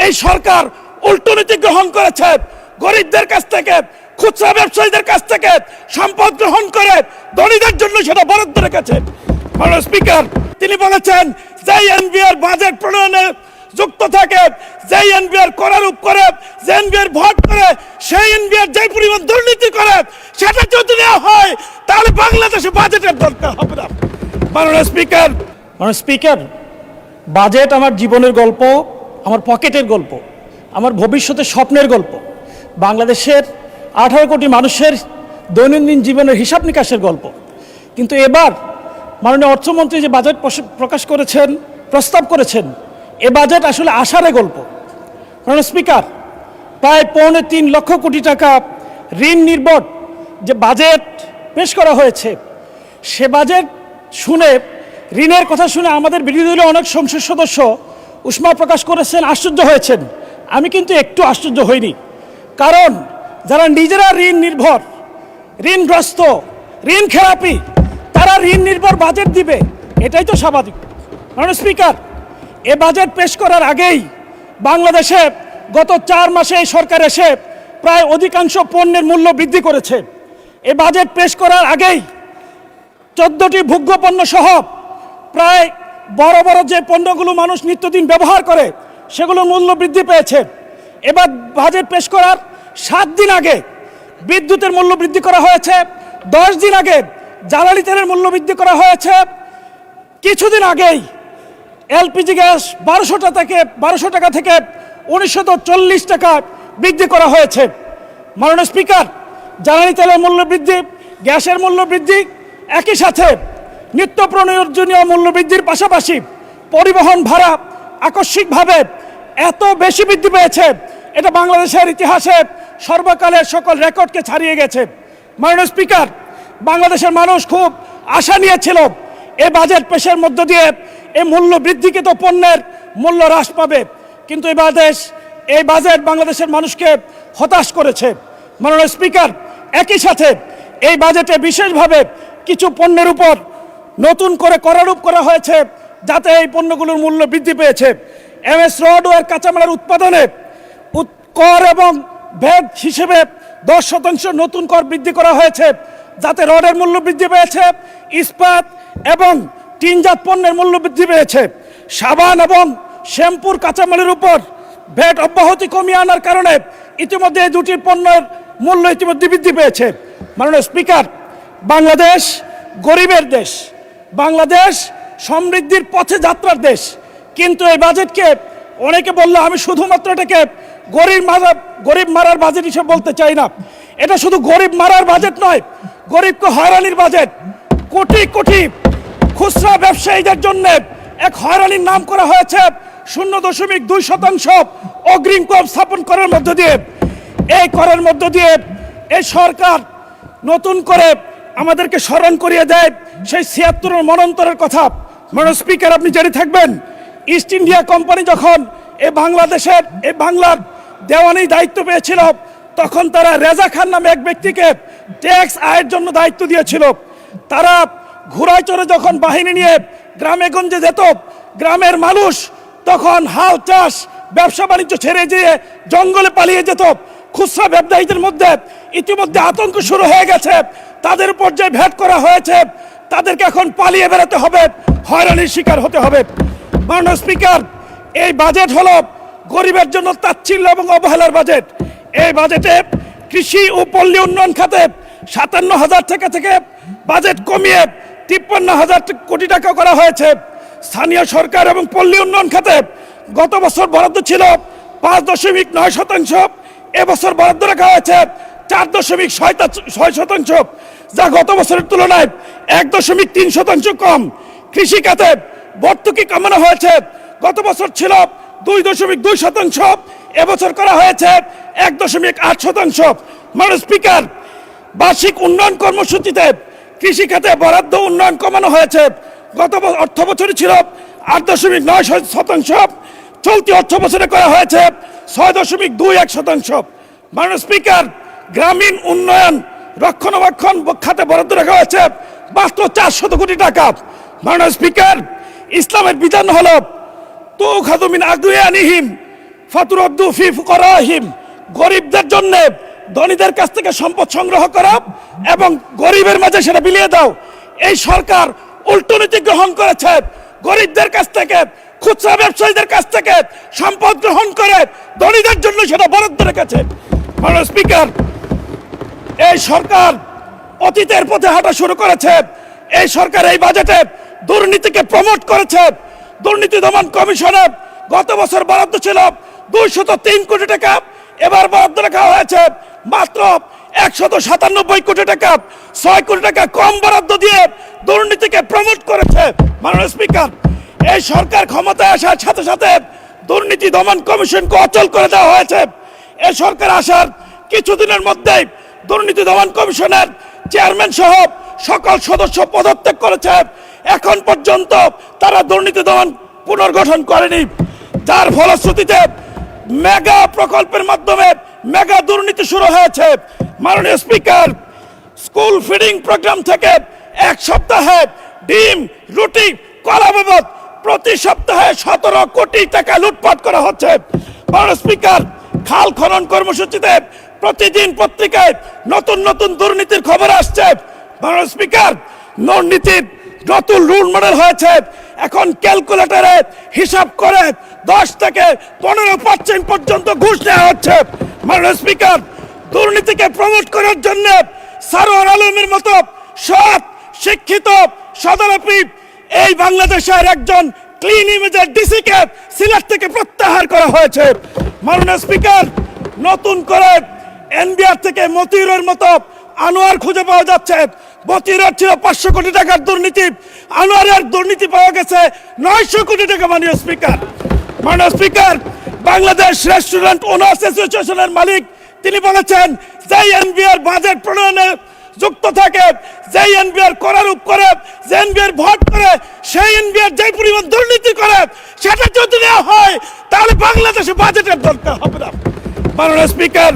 এই সরকার উল্টো নীতি গ্রহণ করেছে। গরিবদের কাছ থেকে, খুচরা ব্যবসায়ীদের কাছ থেকে সম্পদ গ্রহণ করে ধনীদের জন্য সেটা বরাদ্দ রেখেছে। মাননীয় স্পিকার, তিনি বলেছেন যে এনবিআর বাজেট প্রণয়নে যুক্ত থাকে, যে এনবিআর করারূপ করে, যে এনবিআর ভোট করে, সেই এনবিআর যে পরিমাণ দুর্নীতি করে সেটা যদি নেওয়া হয় তাহলে বাংলাদেশে বাজেটের দরকার হবে না। মাননীয় স্পিকার, বাজেট আমার জীবনের গল্প, আমার পকেটের গল্প, আমার ভবিষ্যতের স্বপ্নের গল্প, বাংলাদেশের 18 কোটি মানুষের দৈনন্দিন জীবনের হিসাব নিকাশের গল্প। কিন্তু এবার মাননীয় অর্থমন্ত্রী যে বাজেট প্রকাশ করেছেন, প্রস্তাব করেছেন, এ বাজেট আসলে আশারে গল্প। মাননীয় স্পিকার, প্রায় 3.25 লক্ষ কোটি টাকা ঋণ নির্ভর যে বাজেট পেশ করা হয়েছে, সে বাজেট শুনে, ঋণের কথা শুনে আমাদের বিরোধী দলীয় অনেক সংসদ সদস্য উষ্মা প্রকাশ করেছেন, আশ্চর্য হয়েছেন। আমি কিন্তু একটু আশ্চর্য হইনি, কারণ যারা নিজেরা ঋণ নির্ভর, ঋণগ্রস্ত, ঋণ খেলাপি, তারা ঋণ নির্ভর বাজেট দিবে, এটাই তো স্বাভাবিক। মাননীয় স্পিকার, এ বাজেট পেশ করার আগেই বাংলাদেশে গত 4 মাসে এই সরকার এসে প্রায় অধিকাংশ পণ্যের মূল্য বৃদ্ধি করেছে। এ বাজেট পেশ করার আগেই 14টি ভোগ্য পণ্য সহ প্রায় বড় বড় যে পণ্যগুলো মানুষ নিত্যদিন ব্যবহার করে সেগুলোর মূল্য বৃদ্ধি পেয়েছে। এবার বাজেট পেশ করার 7 দিন আগে বিদ্যুতের মূল্য বৃদ্ধি করা হয়েছে, 10 দিন আগে জ্বালানি তেলের মূল্য বৃদ্ধি করা হয়েছে, কিছুদিন আগেই এলপিজি গ্যাস 1200 টাকা থেকে 1940 টাকা বৃদ্ধি করা হয়েছে। মাননীয় স্পিকার, জ্বালানি তেলের মূল্য বৃদ্ধি, গ্যাসের মূল্য বৃদ্ধি, একই সাথে নিত্য প্রয়োজনীয় মূল্য বৃদ্ধির পাশাপাশি পরিবহন ভাড়া আকস্মিকভাবে এত বেশি বৃদ্ধি পেয়েছে, এটা বাংলাদেশের ইতিহাসে সর্বকালের সকল রেকর্ডকে ছাড়িয়ে গেছে। মাননীয় স্পিকার, বাংলাদেশের মানুষ খুব আশা নিয়েছিল এই বাজেট পেশের মধ্য দিয়ে এই মূল্য বৃদ্ধিকৃত পণ্যের মূল্য হ্রাস পাবে, কিন্তু এই বাজেট বাংলাদেশের মানুষকে হতাশ করেছে। মাননীয় স্পিকার, একই সাথে এই বাজেটে বিশেষভাবে কিছু পণ্যের উপর নতুন করে করারূপ করা হয়েছে, যাতে এই পণ্যগুলোর মূল্য বৃদ্ধি পেয়েছে। এমএস রড ও কাঁচামালের উৎপাদনে কর এবং ভ্যাট হিসেবে 10% নতুন কর বৃদ্ধি করা হয়েছে, যাতে রডের মূল্য বৃদ্ধি পেয়েছে, ইস্পাত এবং টিনজাত পণ্যের মূল্য বৃদ্ধি পেয়েছে। সাবান এবং শ্যাম্পুর কাঁচামালের উপর ভ্যাট অব্যাহতি কমিয়ে আনার কারণে ইতিমধ্যে এই দুটি পণ্যের মূল্য ইতিমধ্যে বৃদ্ধি পেয়েছে। মাননীয় স্পিকার, বাংলাদেশ গরিবের দেশ, বাংলাদেশ সমৃদ্ধির পথে যাত্রার দেশ, কিন্তু এই বাজেটকে অনেকে বললে আমি শুধুমাত্র এটাকে গরিব মারার বাজেট হিসেবে বলতে চাই না। এটা শুধু গরিব মারার বাজেট নয়, গরিবকে হয়রানির বাজেট। কোটি কোটি খুচরা ব্যবসায়ীদের জন্য এক হয়রানির নাম করা হয়েছে 0.2% অগ্রিম কর স্থাপন করার মধ্য দিয়ে। এই করের মধ্য দিয়ে এই সরকার নতুন করে আমাদেরকে স্মরণ করিয়ে দেয় সেই 76 মনন্তরের কথা। মাননীয় স্পিকার, আপনি জেনে থাকবেন, ইস্ট ইন্ডিয়া কোম্পানি যখন বাংলার দেওয়ানি দায়িত্ব পেয়েছিল, তখন তারা রেজা খান নামে এক ব্যক্তিকে ট্যাক্স আয়ের জন্য দায়িত্ব দিয়েছিল। তারা ঘোড়ায় চড়ে যখন বাহিনী নিয়ে গ্রামে গঞ্জে যেত, গ্রামের মানুষ তখন হাল চাষ ব্যবসা বাণিজ্য ছেড়ে যেয়ে জঙ্গলে পালিয়ে যেত। খুচরা ব্যবসায়ীদের মধ্যে ইতিমধ্যে আতঙ্ক শুরু হয়ে গেছে, তাদের উপর যে ভ্যাট করা হয়েছে তাদেরকে এখন পালিয়ে বেড়াতে হবে, হয়রানির শিকার হতে হবে। মাননীয় স্পিকার, এই বাজেট হলো গরিবের জন্য তাচ্ছিল্য এবং অবহেলার বাজেট। এই বাজেটে কৃষি ও পল্লী উন্নয়ন খাতে 57,000 টাকা থেকে বাজেট কমিয়ে 53,000 কোটি টাকা করা হয়েছে। স্থানীয় সরকার এবং পল্লী উন্নয়ন খাতে গত বছর বরাদ্দ ছিল 5.9%, এবছর বরাদ্দ রাখা হয়েছে 4.6%, যা গত বছরের তুলনায় 1.3% কম। কৃষি খাতে ভর্তুকি কমানো হয়েছে, গত বছর ছিল 2.2%, এবছর করা হয়েছে 1.8%। মাননীয় স্পিকার, বার্ষিক উন্নয়ন কর্মসূচিতে কৃষি খাতে বরাদ্দ উন্নয়ন কমানো হয়েছে, গত অর্থ বছরে ছিল 8.9%, চলতি অর্থ বছরে করা হয়েছে 6.21%। মাননীয় স্পিকার, গ্রামীণ উন্নয়ন রক্ষণাবেক্ষণ খাতে বরাদ্দ রাখা হয়েছে মাত্র 400 কোটি টাকা। মাননীয় স্পিকার, ইসলামের বিধান হলো তুখাযু মিন আগনিয়াহিম ফাতুরাদ্দু ফি ফুকারাহিম, গরিবদের জন্য ধনীদের কাছ থেকে সম্পদ সংগ্রহ করা এবং গরিবের মাঝে সেটা বিলিয়ে দাও। এই সরকার উল্টো নীতি গ্রহণ করেছে, গরিবদের কাছ থেকে খুচরা ব্যবসায়ীদের কাছ থেকে সম্পদ গ্রহণ করে ধনীদের জন্য সেটা বরাদ্দ রেখেছে। মাননীয় স্পিকার, এই সরকার অতীতের পথে হাঁটা শুরু করেছে। এই সরকার এই বাজেটে দুর্নীতিকে প্রমোট করেছে। দুর্নীতি দমন কমিশনে গত বছর বরাদ্দ ছিল 203 কোটি টাকা, এবার বরাদ্দ রাখা হয়েছে মাত্র 197 কোটি টাকা। 6 কোটি টাকা কম বরাদ্দ দিয়ে দুর্নীতিকে প্রমোট করেছে। মাননীয় স্পিকার, এই সরকার ক্ষমতায় আসার সাথে সাথে দুর্নীতি দমন কমিশনকে অচল করে দেওয়া হয়েছে। এই সরকার আসার কিছুদিনের মধ্যেই দুর্নীতি দমন কমিশনের চেয়ারম্যান সহ সকল সদস্য পদত্যাগ করেছে। এখন পর্যন্ত তারা দুর্নীতি দমন পুনর্গঠন করেনি, যার ফলশ্রুতিতে মেগা প্রকল্পের মাধ্যমে মেগা দুর্নীতি শুরু হয়েছে। মাননীয় স্পিকার, স্কুল ফিডিং প্রোগ্রাম থেকে এক সপ্তাহে ডিম, রুটি, কলা বাবদ প্রতি সপ্তাহে 17 কোটি টাকা লুটপাট করা হচ্ছে। মাননীয় স্পিকার, খাল খনন কর্মসূচিতে প্রতিদিন পত্রিকায় নতুন নতুন দুর্নীতির খবর আসছে। মাননীয় স্পিকার, দুর্নীতির নতুন রুল মডেল হয়েছে। এখন ক্যালকুলেটরে হিসাব করে 10 থেকে 15% পর্যন্ত ঘুষ দেওয়া হচ্ছে। মাননীয় স্পিকার, দুর্নীতিকে প্রমোট করার জন্য সারোয়ার আলমের মতো সৎ, শিক্ষিত, সদরপি এই বাংলাদেশের একজন ক্লিন ইমেজের ডিসিকে সিলেট থেকে প্রত্যাহার করা হয়েছে। মাননীয় স্পিকার, নতুন করে এনবিআর থেকে মতিউরের মতো আনোয়ার খুঁজে পাওয়া যাচ্ছে। মতিউরের ছিল 500 কোটি টাকার দুর্নীতি, আনোয়ারের দুর্নীতি পাওয়া গেছে 900 কোটি টাকা। মাননীয় স্পিকার, বাংলাদেশ রেস্টুরেন্ট ওনার্স অ্যাসোসিয়েশনের মালিক তিনি বলেছেন, যে এনবিআর বাজেট প্রণয়নে যুক্ত থাকে, যে এনবিআর করারূপ করে, যে এনবিআর ভোট করে, সেই এনবিআর যে পরিমাণ দুর্নীতি করে সেটা যদি নেওয়া হয় তাহলে বাংলাদেশে বাজেটের দরকার হবে না। মাননীয় স্পিকার,